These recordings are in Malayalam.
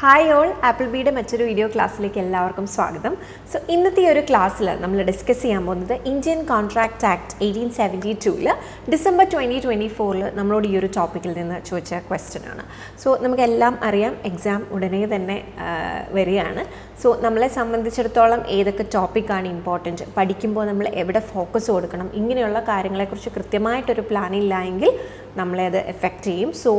ഹായ് ഓൾ, ആപ്പിൾബിയുടെ മറ്റൊരു വീഡിയോ ക്ലാസ്സിലേക്ക് എല്ലാവർക്കും സ്വാഗതം. സോ ഇന്നത്തെ ഈ ഒരു ക്ലാസ്സിൽ നമ്മൾ ഡിസ്കസ് ചെയ്യാൻ പോകുന്നത് ഇന്ത്യൻ കോൺട്രാക്റ്റ് ആക്ട് 1872 ഡിസംബർ 2024 നമ്മളോട് ഈ ഒരു ടോപ്പിക്കിൽ നിന്ന് ചോദിച്ച ക്വസ്റ്റ്യൻ ആണ്. സോ നമുക്കെല്ലാം അറിയാം, എക്സാം ഉടനെ തന്നെ വരികയാണ്. സോ നമ്മളെ സംബന്ധിച്ചിടത്തോളം ഏതൊക്കെ ടോപ്പിക്കാണ് ഇമ്പോർട്ടൻറ്റ്, പഠിക്കുമ്പോൾ നമ്മൾ എവിടെ ഫോക്കസ് കൊടുക്കണം, ഇങ്ങനെയുള്ള കാര്യങ്ങളെക്കുറിച്ച് കൃത്യമായിട്ടൊരു പ്ലാൻ ഇല്ല എങ്കിൽ നമ്മളെ അത് എഫക്റ്റ് ചെയ്യും. സോ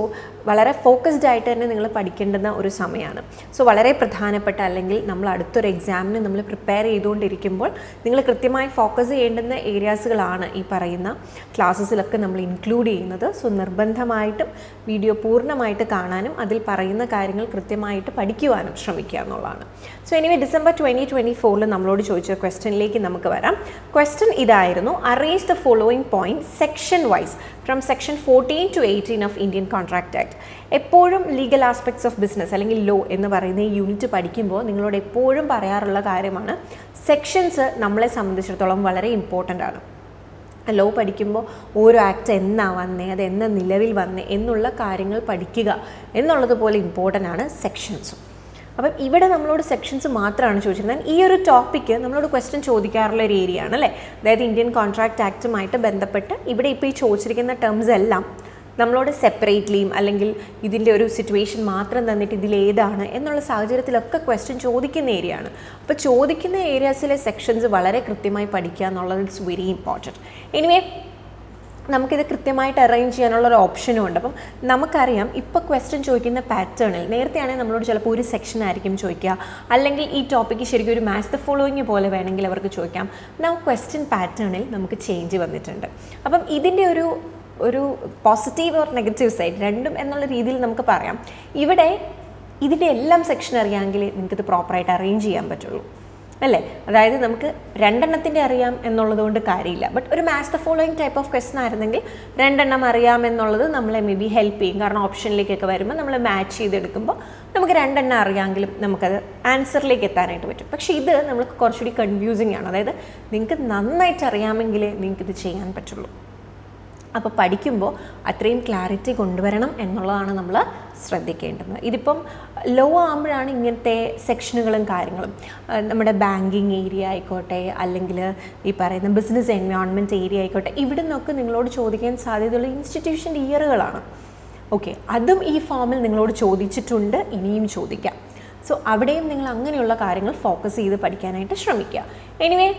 വളരെ ഫോക്കസ്ഡ് ആയിട്ട് തന്നെ നിങ്ങൾ പഠിക്കേണ്ടുന്ന ഒരു സമയമാണ്. സോ വളരെ പ്രധാനപ്പെട്ട, അല്ലെങ്കിൽ നമ്മൾ അടുത്തൊരു എക്സാമിന് നമ്മൾ പ്രിപ്പയർ ചെയ്തുകൊണ്ടിരിക്കുമ്പോൾ നിങ്ങൾ കൃത്യമായി ഫോക്കസ് ചെയ്യേണ്ടുന്ന ഏരിയാസുകളാണ് ഈ പറയുന്ന ക്ലാസ്സസിലൊക്കെ നമ്മൾ ഇൻക്ലൂഡ് ചെയ്യുന്നത്. സോ നിർബന്ധമായിട്ടും വീഡിയോ പൂർണ്ണമായിട്ട് കാണാനും അതിൽ പറയുന്ന കാര്യങ്ങൾ കൃത്യമായിട്ട് പഠിക്കുവാനും ശ്രമിക്കുക എന്നുള്ളതാണ്. സോ എനിവേ ഡിസംബർ 2024 നമ്മളോട് ചോദിച്ച ക്വസ്റ്റ്യനിലേക്ക് നമുക്ക് വരാം. ക്വസ്റ്റ്യൻ ഇതായിരുന്നു: arrange the following point section wise from section 14 to 18 of Indian contract act. എപ്പോഴും ലീഗൽ ആസ്പെക്ട്സ് ഓഫ് ബിസിനസ് അല്ലെങ്കിൽ ലോ എന്ന് പറയുന്ന ഈ യൂണിറ്റ് പഠിക്കുമ്പോൾ നിങ്ങളോട് എപ്പോഴും പറയാറുള്ള കാര്യമാണ്, സെക്ഷൻസ് നമ്മളെ സംബന്ധിച്ചിടത്തോളം വളരെ ഇമ്പോർട്ടൻ്റ് ആണ്. ലോ പഠിക്കുമ്പോൾ ഓരോ ആക്ട് എന്നാ വന്നേ, അത് എന്ന നിലവിൽ വന്നേ എന്നുള്ള കാര്യങ്ങൾ പഠിക്കുക എന്നുള്ളതുപോലെ ഇമ്പോർട്ടൻ്റ് ആണ് സെക്ഷൻസും. അപ്പം ഇവിടെ നമ്മളോട് സെക്ഷൻസ് മാത്രമാണ് ചോദിച്ചിരുന്നത്. ഈ ഒരു ടോപ്പിക്ക് നമ്മളോട് ക്വസ്റ്റ്യൻ ചോദിക്കാറുള്ള ഒരു ഏരിയ ആണ് അല്ലേ. അതായത് ഇന്ത്യൻ കോൺട്രാക്ട് ആക്റ്റുമായിട്ട് ബന്ധപ്പെട്ട് ഇവിടെ ഇപ്പോൾ ഈ ചോദിച്ചിരിക്കുന്ന ടേംസ് എല്ലാം നമ്മളോട് സെപ്പറേറ്റ്ലിയും അല്ലെങ്കിൽ ഇതിൻ്റെ ഒരു സിറ്റുവേഷൻ മാത്രം തന്നിട്ട് ഇതിലേതാണ് എന്നുള്ള സാഹചര്യത്തിലൊക്കെ ക്വസ്റ്റ്യൻ ചോദിക്കുന്ന ഏരിയ ആണ്. അപ്പോൾ ചോദിക്കുന്ന ഏരിയാസിലെ സെക്ഷൻസ് വളരെ കൃത്യമായി പഠിക്കുക എന്നുള്ളത് ഇറ്റ്സ് വെരി ഇമ്പോർട്ടൻറ്റ്. എനിവേ നമുക്കിത് കൃത്യമായിട്ട് അറേഞ്ച് ചെയ്യാനുള്ളൊരു ഓപ്ഷനും ഉണ്ട്. അപ്പം നമുക്കറിയാം ഇപ്പോൾ ക്വസ്റ്റ്യൻ ചോദിക്കുന്ന പാറ്റേണിൽ നേരത്തെയാണെങ്കിൽ നമ്മളോട് ചിലപ്പോൾ ഒരു സെക്ഷൻ ആയിരിക്കും ചോദിക്കുക, അല്ലെങ്കിൽ ഈ ടോപ്പിക്ക് ശരിക്കും ഒരു മാച്ച് ദ ഫോളോയിങ് പോലെ വേണമെങ്കിൽ അവർക്ക് ചോദിക്കാം. നൗ ക്വസ്റ്റ്യൻ പാറ്റേണിൽ നമുക്ക് ചേഞ്ച് വന്നിട്ടുണ്ട്. അപ്പം ഇതിൻ്റെ ഒരു പോസിറ്റീവ് ഓർ നെഗറ്റീവ് സൈഡ് രണ്ടും എന്നുള്ള രീതിയിൽ നമുക്ക് പറയാം. ഇവിടെ ഇതിൻ്റെ എല്ലാം സെക്ഷൻ അറിയാമെങ്കിൽ നിങ്ങൾക്കിത് പ്രോപ്പറായിട്ട് അറേഞ്ച് ചെയ്യാൻ പറ്റുള്ളൂ അല്ലേ. അതായത് നമുക്ക് രണ്ടെണ്ണത്തിൻ്റെ അറിയാം എന്നുള്ളത് കാര്യമില്ല. ബട്ട് ഒരു match the following type of question ആയിരുന്നെങ്കിൽ രണ്ടെണ്ണം അറിയാം എന്നുള്ളത് നമ്മളെ മേ ബി ഹെൽപ്പ് ചെയ്യും. കാരണം ഓപ്ഷനിലേക്കൊക്കെ വരുമ്പോൾ നമ്മൾ മാച്ച് ചെയ്തെടുക്കുമ്പോൾ നമുക്ക് രണ്ടെണ്ണം അറിയാമെങ്കിലും നമുക്കത് ആൻസറിലേക്ക് എത്താനായിട്ട് പറ്റും. പക്ഷേ ഇത് നമുക്ക് കുറച്ചുകൂടി കൺഫ്യൂസിങ് ആണ്. അതായത് നിങ്ങൾക്ക് നന്നായിട്ട് അറിയാമെങ്കിലേ നിങ്ങൾക്കിത് ചെയ്യാൻ പറ്റുള്ളൂ. അപ്പോൾ പഠിക്കുമ്പോൾ അത്രയും ക്ലാരിറ്റി കൊണ്ടുവരണം എന്നുള്ളതാണ് നമ്മൾ ശ്രദ്ധിക്കേണ്ടത്. ഇതിപ്പം ലോ ആകുമ്പോഴാണ് ഇങ്ങനത്തെ സെക്ഷനുകളും കാര്യങ്ങളും. നമ്മുടെ ബാങ്കിങ് ഏരിയ ആയിക്കോട്ടെ, അല്ലെങ്കിൽ ഈ പറയുന്ന ബിസിനസ് എൻവയോൺമെൻറ്റ് ഏരിയ ആയിക്കോട്ടെ, ഇവിടെ നിന്നൊക്കെ നിങ്ങളോട് ചോദിക്കാൻ സാധ്യതയുള്ള ഇൻസ്റ്റിറ്റ്യൂഷൻ്റെ ഇയറുകളാണ്. ഓക്കെ, അതും ഈ ഫോമിൽ നിങ്ങളോട് ചോദിച്ചിട്ടുണ്ട്, ഇനിയും ചോദിക്കാം. സോ അവിടെയും നിങ്ങൾ അങ്ങനെയുള്ള കാര്യങ്ങൾ ഫോക്കസ് ചെയ്ത് പഠിക്കാനായിട്ട് ശ്രമിക്കുക. എനിവേ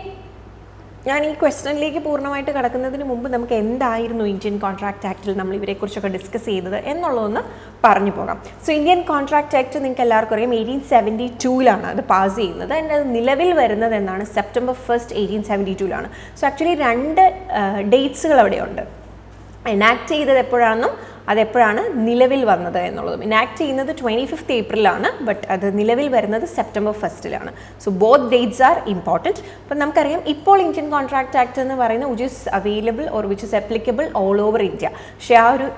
ഞാൻ ഈ ക്വസ്റ്റ്യനിലേക്ക് പൂർണ്ണമായിട്ട് കിടക്കുന്നതിന് മുമ്പ് നമുക്ക് എന്തായിരുന്നു ഇന്ത്യൻ കോൺട്രാക്ട് ആക്റ്റിൽ നമ്മൾ ഇവരെക്കുറിച്ചൊക്കെ ഡിസ്കസ് ചെയ്തത് എന്നുള്ളതൊന്ന് പറഞ്ഞു പോകാം. സോ ഇന്ത്യൻ കോൺട്രാക്ട് ആക്ട് നിങ്ങൾക്ക് എല്ലാവർക്കും അറിയാം 1872 അത് പാസ് ചെയ്യുന്നത്. അതിൻ്റെ അത് നിലവിൽ വരുന്നത് എന്നാണ് സെപ്റ്റംബർ 1, 1872. സോ ആക്ച്വലി രണ്ട് ഡേറ്റ്സുകൾ അവിടെയുണ്ട്. എനാക്ട് ചെയ്തത് എപ്പോഴാണെന്നും അതെപ്പോഴാണ് നിലവിൽ വന്നത് എന്നുള്ളതും. ഇനാക്ട് ചെയ്യുന്നത് 25th ഏപ്രിലാണ്, ബട്ട് അത് നിലവിൽ വരുന്നത് September 1. So both dates are important. അപ്പം നമുക്കറിയാം ഇപ്പോൾ ഇന്ത്യൻ കോൺട്രാക്ട് ആക്ട് എന്ന് പറയുന്നത് which is available or which is applicable all over India. പക്ഷേ ആ ഒരു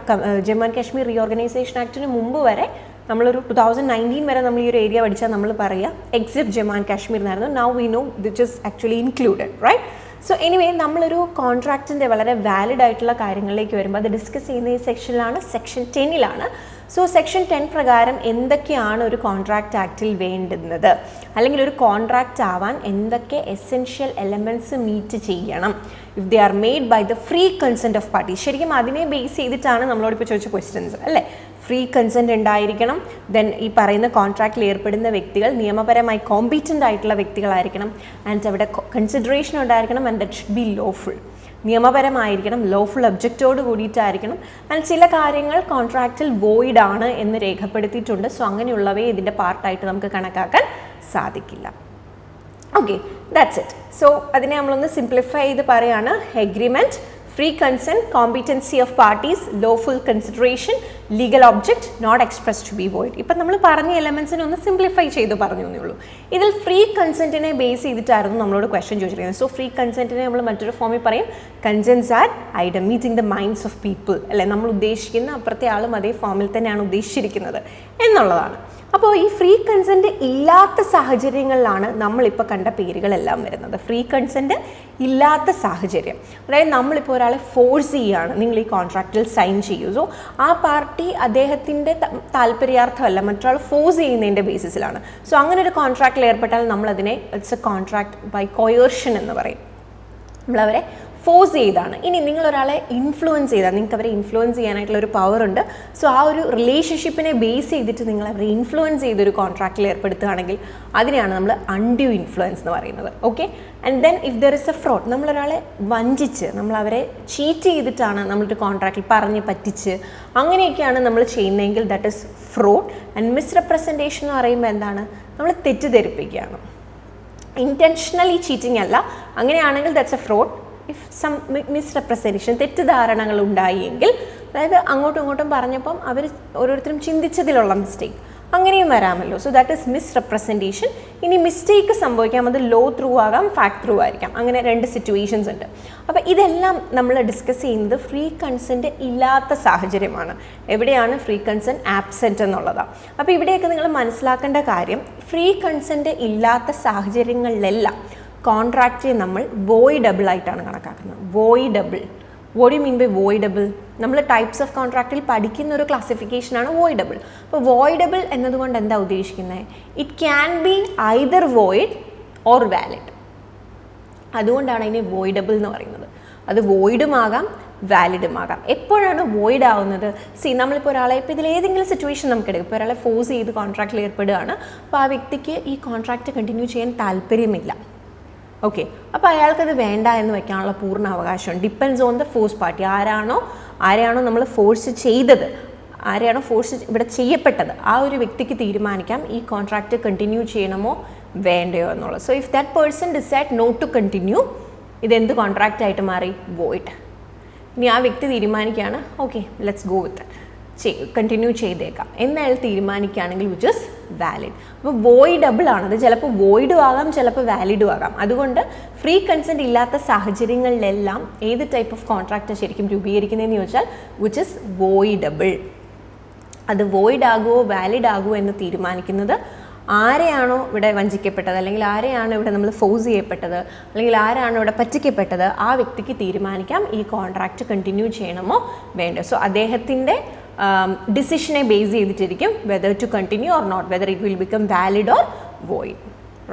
ജമ്മു ആൻഡ് കാശ്മീർ റീഓർഗനൈസേഷൻ ആക്ടിന് മുമ്പ് വരെ നമ്മളൊരു 2019 വരെ നമ്മൾ ഈ ഒരു ഏരിയ പഠിച്ചാൽ നമ്മൾ പറയുക എക്സെപ്റ്റ് ജമ്മു ആൻഡ് കാശ്മീർ എന്നായിരുന്നു. Now we know which is actually included, right? So anyway നമ്മളൊരു കോൺട്രാക്റ്റിൻ്റെ വളരെ വാലിഡ് ആയിട്ടുള്ള കാര്യങ്ങളിലേക്ക് വരുമ്പോൾ അത് ഡിസ്കസ് ചെയ്യുന്ന ഈ സെക്ഷനിലാണ്, സെക്ഷൻ 10. സോ സെക്ഷൻ 10 പ്രകാരം എന്തൊക്കെയാണ് ഒരു കോൺട്രാക്റ്റ് ആക്റ്റിൽ വേണ്ടുന്നത്, അല്ലെങ്കിൽ ഒരു കോൺട്രാക്റ്റ് ആവാൻ എന്തൊക്കെ എസെൻഷ്യൽ എലമെൻറ്റ്സ് മീറ്റ് ചെയ്യണം if they are made by the free consent of party. ശരിക്കും അതിനെ ബേസ് ചെയ്തിട്ടാണ് നമ്മളോടിപ്പോൾ ചോദിച്ച ക്വസ്റ്റ്യൻസ് അല്ലേ. ഫ്രീ കൺസെൻറ്റ് ഉണ്ടായിരിക്കണം. ദെൻ ഈ പറയുന്ന കോൺട്രാക്റ്റിൽ ഏർപ്പെടുന്ന വ്യക്തികൾ നിയമപരമായി കോമ്പീറ്റൻ്റ് ആയിട്ടുള്ള വ്യക്തികളായിരിക്കണം. ആൻഡ് അവിടെ കൺസിഡറേഷൻ ഉണ്ടായിരിക്കണം. And that should be lawful, നിയമപരമായിരിക്കണം, ലോഫുൾ ഒബ്ജക്റ്റോട് കൂടിയിട്ടായിരിക്കണം. ആൻഡ് ചില കാര്യങ്ങൾ കോൺട്രാക്റ്റിൽ വോയിഡ് ആണ് എന്ന് രേഖപ്പെടുത്തിയിട്ടുണ്ട്. സോ അങ്ങനെയുള്ളവയെ ഇതിൻ്റെ പാർട്ടായിട്ട് നമുക്ക് കണക്കാക്കാൻ സാധിക്കില്ല. Okay, that's it. സോ അതിനെ നമ്മളൊന്ന് സിംപ്ലിഫൈ ചെയ്ത് പറയുകയാണ്: agreement, free consent, competency of parties, lawful consideration, legal object, not express to be void. ഇപ്പം നമ്മൾ പറഞ്ഞ എലമെൻസിനെ ഒന്ന് സിംപ്ലിഫൈ ചെയ്ത് പറഞ്ഞു എന്നേ ഉള്ളൂ. ഇതിൽ ഫ്രീ കൺസെൻറ്റിനെ ബേസ് ചെയ്തിട്ടായിരുന്നു നമ്മളോട് ക്വസ്റ്റ്യൻ ചോദിച്ചിരിക്കുന്നത്. സോ ഫ്രീ കൺസെൻറ്റിനെ നമ്മൾ മറ്റൊരു ഫോമിൽ പറയും consents are idem meeting the minds of people അല്ലേ. നമ്മൾ ഉദ്ദേശിക്കുന്ന അപ്പുറത്തെ ആളും അതേ ഫോമിൽ തന്നെയാണ് ഉദ്ദേശിച്ചിരിക്കുന്നത് എന്നുള്ളതാണ്. അപ്പോൾ ഈ ഫ്രീ കൺസെൻറ്റ് ഇല്ലാത്ത സാഹചര്യങ്ങളിലാണ് നമ്മളിപ്പോൾ കണ്ട പേരുകളെല്ലാം വരുന്നത്. ഫ്രീ കൺസെൻറ്റ് ഇല്ലാത്ത സാഹചര്യം, അതായത് നമ്മളിപ്പോൾ ഒരാളെ ഫോഴ്സ് ചെയ്യുകയാണ്, നിങ്ങൾ ഈ കോൺട്രാക്റ്റിൽ സൈൻ ചെയ്യൂ. സോ ആ പാർട്ടി അദ്ദേഹത്തിൻ്റെ താല്പര്യാർത്ഥമല്ല, മറ്റൊരാൾ ഫോഴ്സ് ചെയ്യുന്നതിൻ്റെ ബേസിസിലാണ്. സോ അങ്ങനെ ഒരു കോൺട്രാക്റ്റിൽ ഏർപ്പെട്ടാൽ നമ്മളതിനെ ഇറ്റ്സ് എ കോൺട്രാക്ട് ബൈ കൊയേർഷൻ എന്ന് പറയും. നമ്മളവരെ ഫോഴ്സ് ചെയ്താണ്. ഇനി നിങ്ങളൊരാളെ ഇൻഫ്ലുവൻസ് ചെയ്താൽ, നിങ്ങൾക്ക് അവരെ ഇൻഫ്ലുവൻസ് ചെയ്യാനായിട്ടുള്ള ഒരു പവറുണ്ട്. സോ ആ ഒരു റിലേഷൻഷിപ്പിനെ ബേസ് ചെയ്തിട്ട് നിങ്ങൾ അവരെ ഇൻഫ്ലുവൻസ് ചെയ്തൊരു കോൺട്രാക്റ്റിൽ ഏർപ്പെടുത്തുകയാണെങ്കിൽ അതിനെയാണ് നമ്മൾ അൺഡ്യൂ ഇൻഫ്ലുവൻസ് എന്ന് പറയുന്നത്. Okay, and then if there is a fraud, നമ്മളൊരാളെ വഞ്ചിച്ച്, നമ്മളവരെ ചീറ്റ് ചെയ്തിട്ടാണ് നമ്മളൊരു കോൺട്രാക്റ്റിൽ പറഞ്ഞ് പറ്റിച്ച് അങ്ങനെയൊക്കെയാണ് നമ്മൾ ചെയ്യുന്നതെങ്കിൽ that is fraud. And misrepresentation എന്ന് പറയുമ്പോൾ എന്താണ്, നമ്മൾ തെറ്റിദ്ധരിപ്പിക്കുകയാണ്, ഇൻറ്റൻഷണലി ചീറ്റിംഗ് അല്ല. അങ്ങനെയാണെങ്കിൽ that's a fraud. If some misrepresentation, തെറ്റിദ്ധാരണകൾ ഉണ്ടായെങ്കിൽ, അതായത് അങ്ങോട്ടും ഇങ്ങോട്ടും പറഞ്ഞപ്പം അവർ ഓരോരുത്തരും ചിന്തിച്ചതിലുള്ള മിസ്റ്റേക്ക്, അങ്ങനെയും വരാമല്ലോ. So that is misrepresentation. ഇനി മിസ്റ്റേക്ക് സംഭവിക്കാം, അത് ലോ ത്രൂ ആകാം, ഫാക്ട് ത്രൂ ആയിരിക്കാം. അങ്ങനെ രണ്ട് സിറ്റുവേഷൻസ് ഉണ്ട്. അപ്പോൾ ഇതെല്ലാം നമ്മൾ ഡിസ്കസ് ചെയ്യുന്നത് ഫ്രീ കൺസെൻറ്റ് ഇല്ലാത്ത സാഹചര്യമാണ്. എവിടെയാണ് ഫ്രീ കൺസെൻറ്റ് ആബ്സെൻറ്റ് എന്നുള്ളതാണ്. അപ്പോൾ ഇവിടെയൊക്കെ നിങ്ങൾ മനസ്സിലാക്കേണ്ട കാര്യം, ഫ്രീ കൺസെൻറ്റ് ഇല്ലാത്ത സാഹചര്യങ്ങളിലെല്ലാം കോൺട്രാക്റ്റ് നമ്മൾ വോയിഡബിൾ ആയിട്ടാണ് കണക്കാക്കുന്നത്. Voidable, what you mean by voidable? നമ്മൾ ടൈപ്സ് ഓഫ് കോൺട്രാക്റ്റിൽ പഠിക്കുന്ന ഒരു ക്ലാസിഫിക്കേഷനാണ് വോയിഡബിൾ. അപ്പോൾ വോയിഡബിൾ എന്നതുകൊണ്ട് എന്താ ഉദ്ദേശിക്കുന്നത്? It can be either void or valid. അതുകൊണ്ടാണ് അതിനെ വോയിഡബിൾ എന്ന് പറയുന്നത്. അത് വോയിഡുമാകാം വാലിഡുമാകാം. എപ്പോഴാണ് വോയിഡ് ആവുന്നത്? നമ്മളിപ്പോൾ ഒരാളെ, ഇപ്പോൾ ഇതിലേതെങ്കിലും സിറ്റുവേഷൻ നമുക്കെടുക്കും. ഇപ്പോൾ ഒരാളെ ഫോഴ്സ് ചെയ്ത് കോൺട്രാക്റ്റിൽ ഏർപ്പെടുകയാണ്. അപ്പോൾ ആ വ്യക്തിക്ക് ഈ കോൺട്രാക്റ്റ് കണ്ടിന്യൂ ചെയ്യാൻ താല്പര്യമില്ല. ഓക്കെ, അപ്പോൾ അയാൾക്കത് വേണ്ട എന്ന് വെക്കാനുള്ള പൂർണ്ണ അവകാശം. Depends on the force party. ആരെയാണോ നമ്മൾ ഫോഴ്സ് ചെയ്തത്, ആരെയാണോ ഫോഴ്സ് ഇവിടെ ചെയ്യപ്പെട്ടത്, ആ ഒരു വ്യക്തിക്ക് തീരുമാനിക്കാം ഈ കോൺട്രാക്റ്റ് കണ്ടിന്യൂ ചെയ്യണമോ വേണ്ടയോ എന്നുള്ളത്. So if that person decide not to continue, ഇതെന്ത് കോൺട്രാക്റ്റ് ആയിട്ട് മാറി? വോയിഡ്. ഇനി ആ വ്യക്തി തീരുമാനിക്കുകയാണ് okay let's go with continue ചെയ്തേക്കാം എന്നയാൾ തീരുമാനിക്കുകയാണെങ്കിൽ വിച്ച് ഇസ് വാലിഡ്. അപ്പോൾ വോയിഡബിൾ ആണ്. അത് ചിലപ്പോൾ വോയിഡും ആകാം, ചിലപ്പോൾ വാലിഡും ആകാം. അതുകൊണ്ട് ഫ്രീ കൺസെൻറ്റ് ഇല്ലാത്ത സാഹചര്യങ്ങളിലെല്ലാം ഏത് ടൈപ്പ് ഓഫ് കോൺട്രാക്റ്റ് ശരിക്കും രൂപീകരിക്കുന്നതെന്ന് ചോദിച്ചാൽ വിച്ച് ഇസ് വോയിഡബിൾ. അത് വോയിഡ് ആകുമോ വാലിഡ് ആകുമോ എന്ന് തീരുമാനിക്കുന്നത് ആരെയാണോ ഇവിടെ വഞ്ചിക്കപ്പെട്ടത്, അല്ലെങ്കിൽ ആരെയാണോ ഇവിടെ നമ്മൾ ഫോഴ്സ് ചെയ്യപ്പെട്ടത്, അല്ലെങ്കിൽ ആരാണോ ഇവിടെ പറ്റിക്കപ്പെട്ടത്, ആ വ്യക്തിക്ക് തീരുമാനിക്കാം ഈ കോൺട്രാക്റ്റ് കണ്ടിന്യൂ ചെയ്യണമോ വേണ്ടോ. സോ അദ്ദേഹത്തിൻ്റെ ഡിസിഷനെ ബേസ് ചെയ്തിട്ടിരിക്കും whether to continue or not, whether it will become valid or void.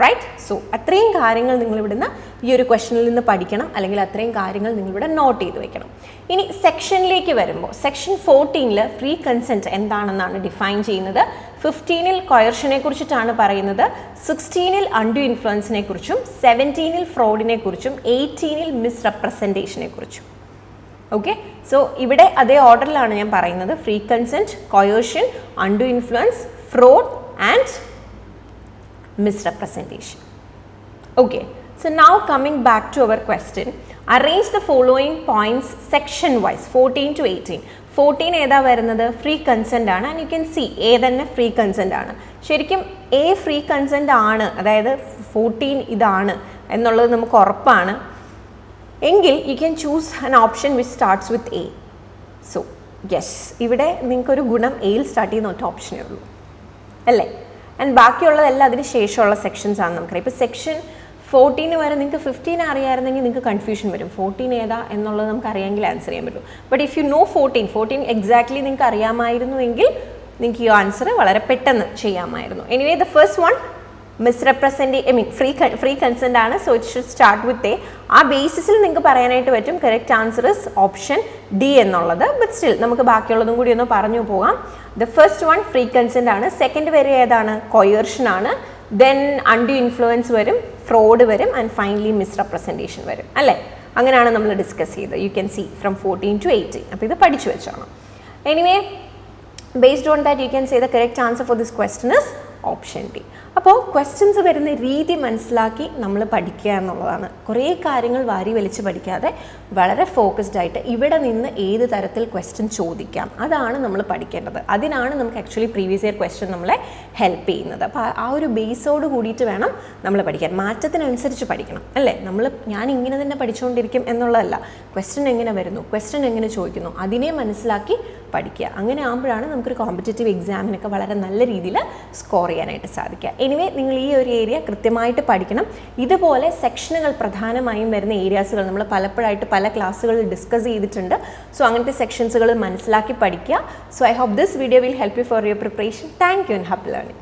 Right? So അത്രയും കാര്യങ്ങൾ നിങ്ങളിവിടുന്ന് ഈ ഒരു ക്വസ്റ്റനിൽ നിന്ന് പഠിക്കണം, അല്ലെങ്കിൽ അത്രയും കാര്യങ്ങൾ നിങ്ങളിവിടെ നോട്ട് ചെയ്ത് വെക്കണം. ഇനി സെക്ഷനിലേക്ക് വരുമ്പോൾ, സെക്ഷൻ 14-ൽ ഫ്രീ കൺസെൻറ്റ് എന്താണെന്നാണ് ഡിഫൈൻ ചെയ്യുന്നത്. 15-ൽ കൊയർഷനെ കുറിച്ചിട്ടാണ് പറയുന്നത്, 16-ൽ അൺഡ്യൂ ഇൻഫ്ലുവൻസിനെ കുറിച്ചും, 17-ൽ ഫ്രോഡിനെ കുറിച്ചും, 18-ൽ മിസ്റെപ്രസെൻറ്റേഷനെ കുറിച്ചും. ഓക്കെ, സോ ഇവിടെ അതേ ഓർഡറിലാണ് ഞാൻ പറയുന്നത്. Free consent, coercion, undue influence, fraud and misrepresentation. Okay, so now coming back to our question, arrange the following points section wise 14 to 18. 14 ഏതാ വരുന്നത്? ഫ്രീ കൺസെൻ്റ് ആണ്. And you can C A തന്നെ ഫ്രീ കൺസെൻ്റ് ആണ്. ശരിക്കും എ ഫ്രീ കൺസെൻ്റ് ആണ്, അതായത് 14 ഇതാണ് എന്നുള്ളത് നമുക്ക് ഉറപ്പാണ്. എങ്കിൽ you can choose an option which starts with a. So yes, ഇവിടെ നിങ്ങൾക്കൊരു ഗുണം എയിൽ സ്റ്റാർട്ട് ചെയ്യുന്ന ഒറ്റ ഓപ്ഷനേ ഉള്ളൂ അല്ലേ? ആൻഡ് ബാക്കിയുള്ളതെല്ലാം അതിന് ശേഷമുള്ള സെക്ഷൻസ് ആണ് നമുക്കറിയാം. ഇപ്പോൾ സെക്ഷൻ 14 വരെ നിങ്ങൾക്ക് 15 അറിയാമായിരുന്നെങ്കിൽ നിങ്ങൾക്ക് കൺഫ്യൂഷൻ വരും. 14 ഏതാ എന്നുള്ളത് നമുക്ക് അറിയാമെങ്കിൽ ആൻസർ ചെയ്യാൻ പറ്റും. But if you know 14 exactly നിങ്ങൾക്ക് അറിയാമായിരുന്നുവെങ്കിൽ നിങ്ങൾക്ക് ഈ ആൻസർ വളരെ പെട്ടെന്ന് ചെയ്യാമായിരുന്നു. Anyway the first one free consent ആണ്. So it should start with A. ആ ബേസിസിൽ നിങ്ങൾക്ക് പറയാനായിട്ട് പറ്റും correct answer is option D എന്നുള്ളത്. ബട്ട് സ്റ്റിൽ നമുക്ക് ബാക്കിയുള്ളതും കൂടി ഒന്ന് പറഞ്ഞു പോകാം. The first one free consent ആണ്. സെക്കൻഡ് വരെ ഏതാണ്? കൊയേർഷൻ ആണ്. ദെൻ അൺഡ്യൂ ഇൻഫ്ലുവൻസ് വരും, ഫ്രോഡ് വരും, ആൻഡ് ഫൈനലി മിസ്റെപ്രസെൻറ്റേഷൻ വരും അല്ലേ? അങ്ങനെയാണ് നമ്മൾ ഡിസ്കസ് ചെയ്തത്. You can see from 14 to 18. അപ്പോൾ ഇത് പഠിച്ചു വെച്ചോണം. Anyway based on that you can say the correct answer for this question is option D. അപ്പോൾ ക്വസ്റ്റ്യൻസ് വരുന്ന രീതി മനസ്സിലാക്കി നമ്മൾ പഠിക്കുക എന്നുള്ളതാണ്. കുറേ കാര്യങ്ങൾ വാരി വലിച്ച് പഠിക്കാതെ വളരെ ഫോക്കസ്ഡ് ആയിട്ട് ഇവിടെ നിന്ന് ഏത് തരത്തിൽ ക്വസ്റ്റ്യൻ ചോദിക്കാം അതാണ് നമ്മൾ പഠിക്കേണ്ടത്. അതിനാണ് നമുക്ക് ആക്ച്വലി പ്രീവിയസ് ഇയർ ക്വസ്റ്റ്യൻ നമ്മളെ ഹെൽപ്പ് ചെയ്യുന്നത്. അപ്പോൾ ആ ഒരു ബേസോട് കൂടിയിട്ട് വേണം നമ്മൾ പഠിക്കാൻ. മാറ്റത്തിനനുസരിച്ച് പഠിക്കണം അല്ലേ? ഞാൻ ഇങ്ങനെ തന്നെ പഠിച്ചുകൊണ്ടിരിക്കും എന്നുള്ളതല്ല. ക്വസ്റ്റ്യൻ എങ്ങനെ വരുന്നു, ക്വസ്റ്റ്യൻ എങ്ങനെ ചോദിക്കുന്നു, അതിനെ മനസ്സിലാക്കി പഠിക്കുക. അങ്ങനെ ആകുമ്പോഴാണ് നമുക്കൊരു കോമ്പറ്റേറ്റീവ് എക്സാമിനൊക്കെ വളരെ നല്ല രീതിയിൽ സ്കോർ ചെയ്യാനായിട്ട് സാധിക്കുക. എനിവേ നിങ്ങൾ ഈ ഒരു ഏരിയ കൃത്യമായിട്ട് പഠിക്കണം. ഇതുപോലെ സെക്ഷനുകൾ പ്രധാനമായും വരുന്ന ഏരിയാസുകൾ നമ്മൾ പലപ്പോഴായിട്ട് പല ക്ലാസ്സുകളിൽ ഡിസ്കസ് ചെയ്തിട്ടുണ്ട്. സോ അങ്ങനത്തെ സെക്ഷൻസുകൾ മനസ്സിലാക്കി പഠിക്കുക. So I hope this video will help you for your preparation. Thank you and happy learning.